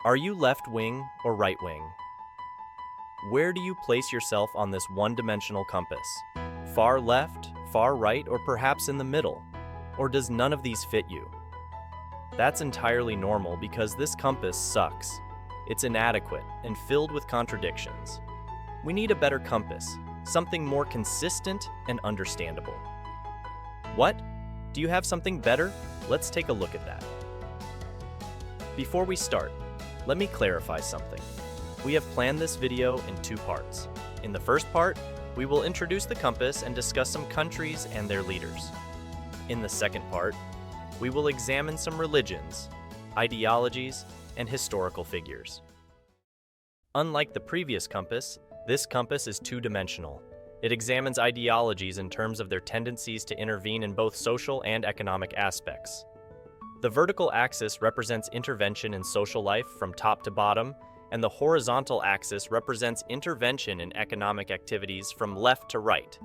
Are you left-wing or right-wing? Where do you place yourself on this one-dimensional compass? Far left, far right, or perhaps in the middle? Or does none of these fit you? That's entirely normal because this compass sucks. It's inadequate and filled with contradictions. We need a better compass, something more consistent and understandable. What? Do you have something better? Let's take a look at that. Before we start, let me clarify something. We have planned this video in two parts. In the first part, we will introduce the compass and discuss some countries and their leaders. In the second part, we will examine some religions, ideologies, and historical figures. Unlike the previous compass, this compass is two-dimensional. It examines ideologies in terms of their tendencies to intervene in both social and economic aspects. The vertical axis represents intervention in social life from top to bottom, and the horizontal axis represents intervention in economic activities from left to right.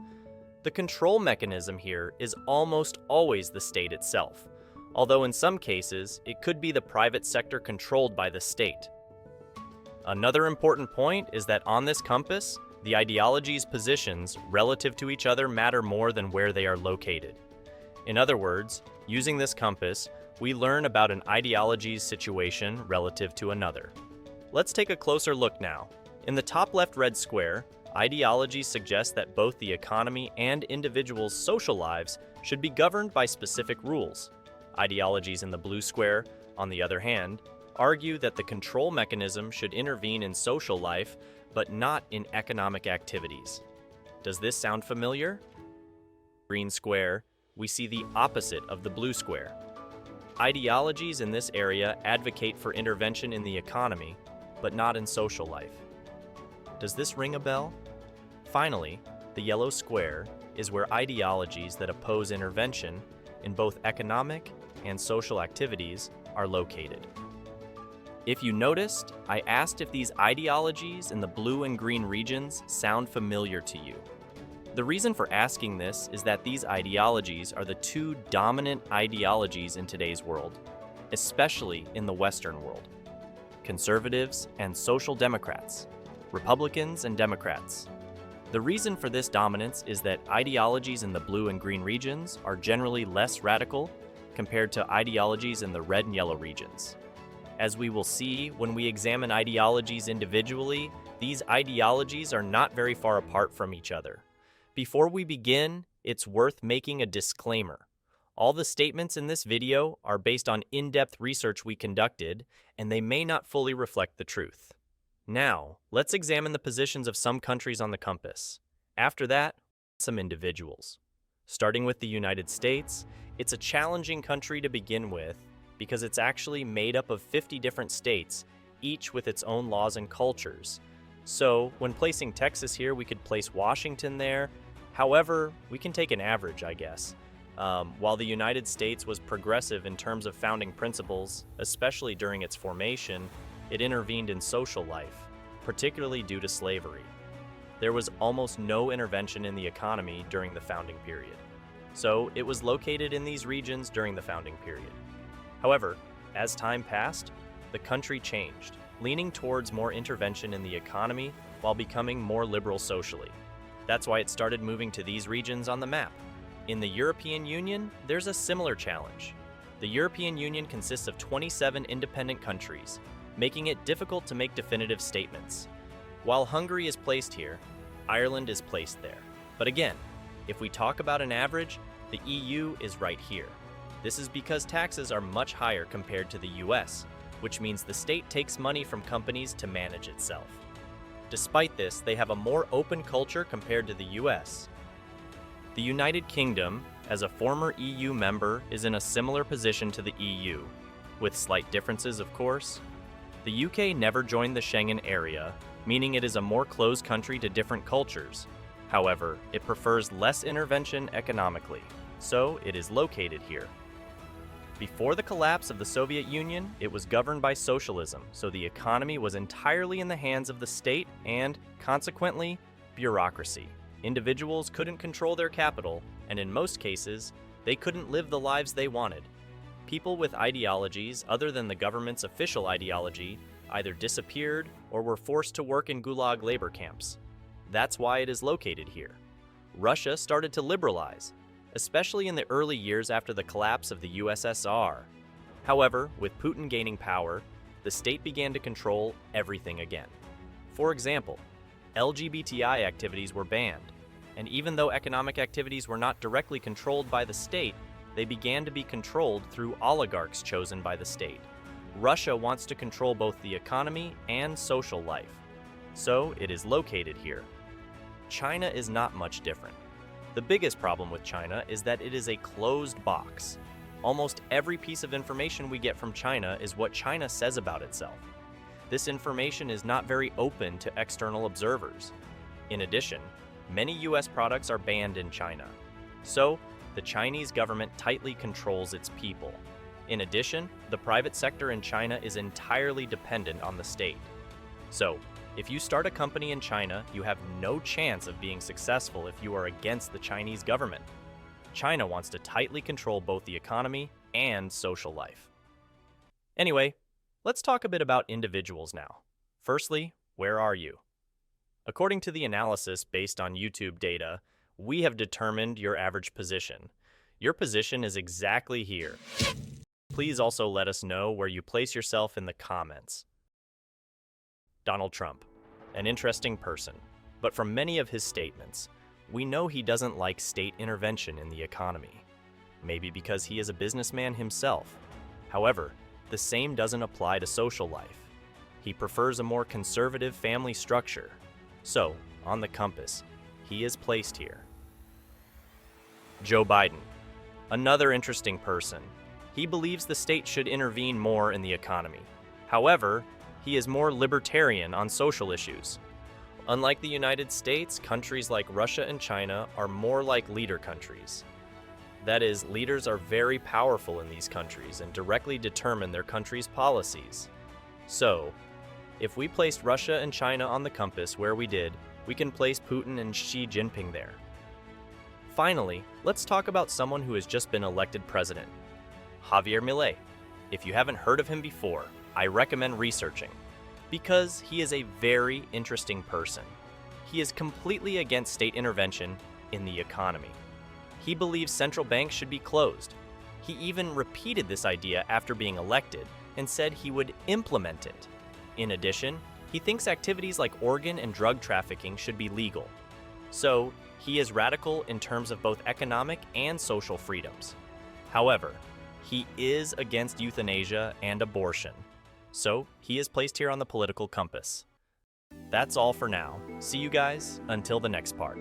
The control mechanism here is almost always the state itself, although in some cases it could be the private sector controlled by the state. Another important point is that on this compass, the ideologies' positions relative to each other matter more than where they are located. In other words, using this compass, we learn about an ideology's situation relative to another. Let's take a closer look now. In the top left red square, ideologies suggest that both the economy and individuals' social lives should be governed by specific rules. Ideologies in the blue square, on the other hand, argue that the control mechanism should intervene in social life, but not in economic activities. Does this sound familiar? Green square, we see the opposite of the blue square. Ideologies in this area advocate for intervention in the economy, but not in social life. Does this ring a bell? Finally, the yellow square is where ideologies that oppose intervention in both economic and social activities are located. If you noticed, I asked if these ideologies in the blue and green regions sound familiar to you. The reason for asking this is that these ideologies are the two dominant ideologies in today's world, especially in the Western world. Conservatives and social democrats, Republicans and Democrats. The reason for this dominance is that ideologies in the blue and green regions are generally less radical compared to ideologies in the red and yellow regions. As we will see when we examine ideologies individually, these ideologies are not very far apart from each other. Before we begin, it's worth making a disclaimer. All the statements in this video are based on in-depth research we conducted, and they may not fully reflect the truth. Now, let's examine the positions of some countries on the compass. After that, some individuals. Starting with the United States, it's a challenging country to begin with because it's actually made up of 50 different states, each with its own laws and cultures. So, when placing Texas here, we could place Washington there. However, we can take an average, I guess. While the United States was progressive in terms of founding principles, especially during its formation, it intervened in social life, particularly due to slavery. There was almost no intervention in the economy during the founding period. So, it was located in these regions during the founding period. However, as time passed, the country changed, leaning towards more intervention in the economy while becoming more liberal socially. That's why it started moving to these regions on the map. In the European Union, there's a similar challenge. The European Union consists of 27 independent countries, making it difficult to make definitive statements. While Hungary is placed here, Ireland is placed there. But again, if we talk about an average, the EU is right here. This is because taxes are much higher compared to the US, which means the state takes money from companies to manage itself. Despite this, they have a more open culture compared to the US. The United Kingdom, as a former EU member, is in a similar position to the EU, with slight differences, of course. The UK never joined the Schengen area, meaning it is a more closed country to different cultures. However, it prefers less intervention economically, so it is located here. Before the collapse of the Soviet Union, it was governed by socialism, so the economy was entirely in the hands of the state and, consequently, bureaucracy. Individuals couldn't control their capital, and in most cases, they couldn't live the lives they wanted. People with ideologies other than the government's official ideology either disappeared or were forced to work in gulag labor camps. That's why it is located here. Russia started to liberalize, especially in the early years after the collapse of the USSR. However, with Putin gaining power, the state began to control everything again. For example, LGBTI activities were banned, and even though economic activities were not directly controlled by the state, they began to be controlled through oligarchs chosen by the state. Russia wants to control both the economy and social life, so it is located here. China is not much different. The biggest problem with China is that it is a closed box. Almost every piece of information we get from China is what China says about itself. This information is not very open to external observers. In addition, many US products are banned in China. So, the Chinese government tightly controls its people. In addition, the private sector in China is entirely dependent on the state. So, if you start a company in China, you have no chance of being successful if you are against the Chinese government. China wants to tightly control both the economy and social life. Anyway, let's talk a bit about individuals now. Firstly, where are you? According to the analysis based on YouTube data, we have determined your average position. Your position is exactly here. Please also let us know where you place yourself in the comments. Donald Trump, an interesting person, but from many of his statements, we know he doesn't like state intervention in the economy. Maybe because he is a businessman himself. However, the same doesn't apply to social life. He prefers a more conservative family structure. So, on the compass, he is placed here. Joe Biden, another interesting person. He believes the state should intervene more in the economy. However, he is more libertarian on social issues. Unlike the United States, countries like Russia and China are more like leader countries. That is, leaders are very powerful in these countries and directly determine their country's policies. So, if we placed Russia and China on the compass where we did, we can place Putin and Xi Jinping there. Finally, let's talk about someone who has just been elected president, Javier Milei. If you haven't heard of him before, I recommend researching, because he is a very interesting person. He is completely against state intervention in the economy. He believes central banks should be closed. He even repeated this idea after being elected and said he would implement it. In addition, he thinks activities like organ and drug trafficking should be legal. So, he is radical in terms of both economic and social freedoms. However, he is against euthanasia and abortion. So, he is placed here on the political compass. That's all for now. See you guys until the next part.